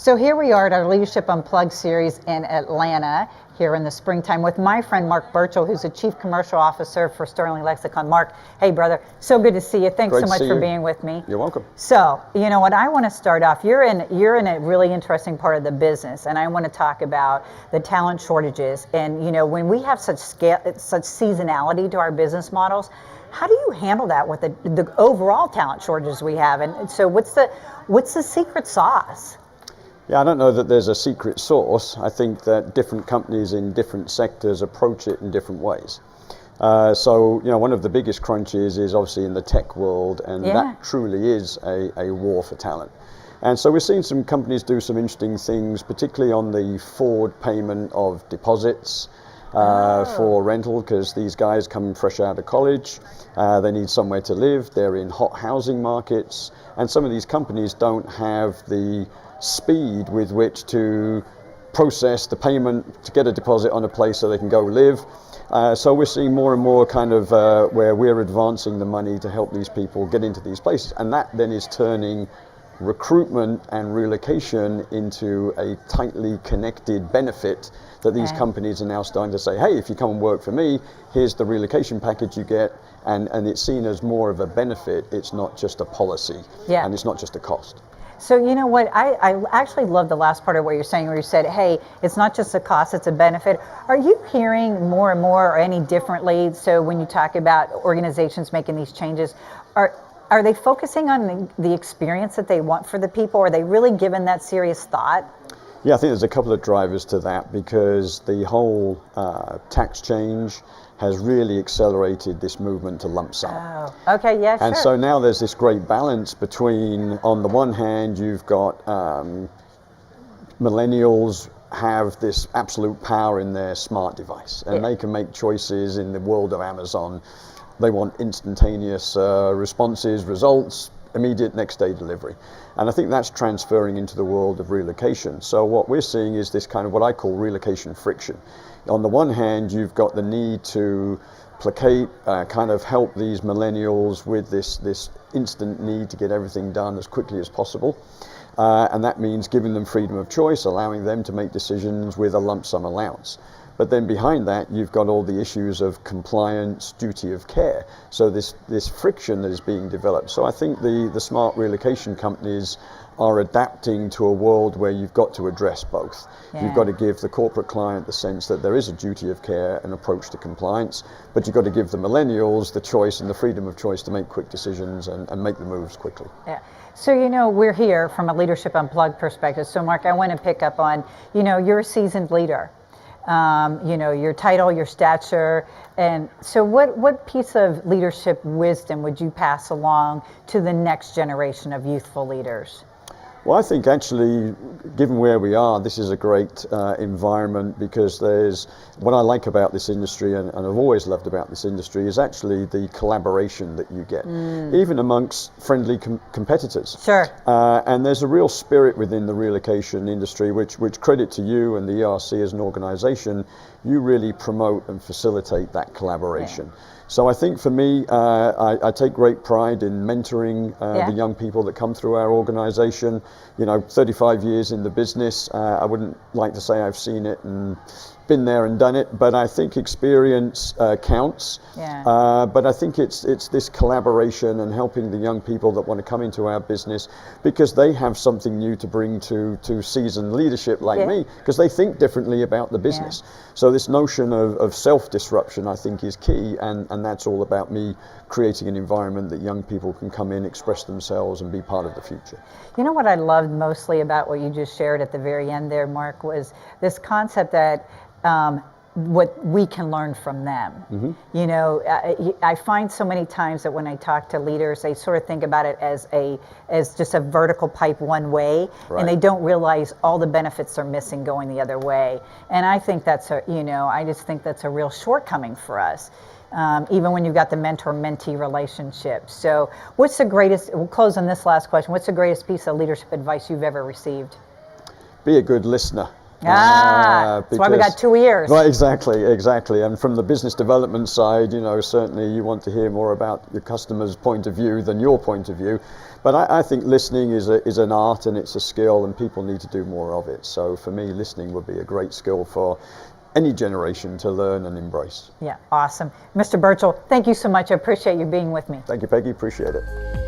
So here we are at our Leadership Unplugged series in Atlanta here in the springtime with my friend Mark Burchell, who's the Chief Commercial Officer for Sterling Lexicon. Mark, hey brother, so good to see you. Thanks so much for being with me. You're welcome. So, you know what, I want to start off, you're in a really interesting part of the business, and I want to talk about the talent shortages. And you know, when we have such seasonality to our business models, how do you handle that with the overall talent shortages we have? And so what's the secret sauce? Yeah, I don't know that there's a secret sauce. I think that different companies in different sectors approach it in different ways. So, you know, one of the biggest crunches is obviously in the tech world, and that truly is a war for talent. And so we're seeing some companies do some interesting things, particularly on the forward payment of deposits for rental, because these guys come fresh out of college, they need somewhere to live, they're in hot housing markets, and some of these companies don't have the speed with which to process the payment to get a deposit on a place so they can go live. So we're seeing more and more kind of where we're advancing the money to help these people get into these places, and that then is turning recruitment and relocation into a tightly connected benefit that these companies are now starting to say, hey, if you come and work for me, here's the relocation package you get, and it's seen as more of a benefit. It's not just a policy, and it's not just a cost. So you know what, I actually love the last part of what you're saying, where you said, hey, it's not just a cost, it's a benefit. Are you hearing more and more, or any differently, so when you talk about organizations making these changes, are they focusing on the experience that they want for the people? Are they really giving that serious thought? Yeah, I think there's a couple of drivers to that, because the whole tax change has really accelerated this movement to lump sum. Oh, okay, yeah, and sure. So now there's this great balance between, on the one hand, you've got millennials have this absolute power in their smart device, and they can make choices in the world of Amazon. They want instantaneous responses, results, immediate next day delivery. And I think that's transferring into the world of relocation. So what we're seeing is this kind of what I call relocation friction. On the one hand, you've got the need to placate, kind of help these millennials with this instant need to get everything done as quickly as possible. And that means giving them freedom of choice, allowing them to make decisions with a lump sum allowance. But then behind that, you've got all the issues of compliance, duty of care. So this friction that is being developed. So I think the smart relocation companies are adapting to a world where you've got to address both. You've got to give the corporate client the sense that there is a duty of care and approach to compliance, but you've got to give the millennials the choice and the freedom of choice to make quick decisions and make the moves quickly. Yeah. So, you know, we're here from a Leadership Unplugged perspective. So, Mark, I want to pick up on, you know, you're a seasoned leader. You know, your title, your stature, and so what piece of leadership wisdom would you pass along to the next generation of youthful leaders? Well, I think actually, given where we are, this is a great environment, because there's, what I like about this industry, and I've always loved about this industry, is actually the collaboration that you get, even amongst friendly competitors. Sure. And there's a real spirit within the relocation industry, which credit to you and the ERC as an organization, you really promote and facilitate that collaboration. Yeah. So I think for me, I take great pride in mentoring the young people that come through our organization. You know, 35 years in the business, I wouldn't like to say I've seen it and been there and done it, but I think experience counts. Yeah. But I think it's this collaboration and helping the young people that want to come into our business, because they have something new to bring to seasoned leadership like me, because they think differently about the business. So this notion of self-disruption, I think, is key, and that's all about me creating an environment that young people can come in, express themselves, and be part of the future. You know what I loved mostly about what you just shared at the very end there, Mark, was this concept that what we can learn from them. Mm-hmm. You know, I find so many times that when I talk to leaders, they sort of think about it as just a vertical pipe one way, and they don't realize all the benefits they're missing going the other way. And I think that's I just think that's a real shortcoming for us. Even when you've got the mentor-mentee relationship. So what's the greatest, we'll close on this last question, what's the greatest piece of leadership advice you've ever received? Be a good listener. That's why we got 2 ears. Right, exactly. And from the business development side, certainly you want to hear more about your customer's point of view than your point of view. But I think listening is an art and it's a skill, and people need to do more of it. So for me, listening would be a great skill for any generation to learn and embrace. Yeah, awesome. Mr. Burchell, thank you so much. I appreciate you being with me. Thank you, Peggy. Appreciate it.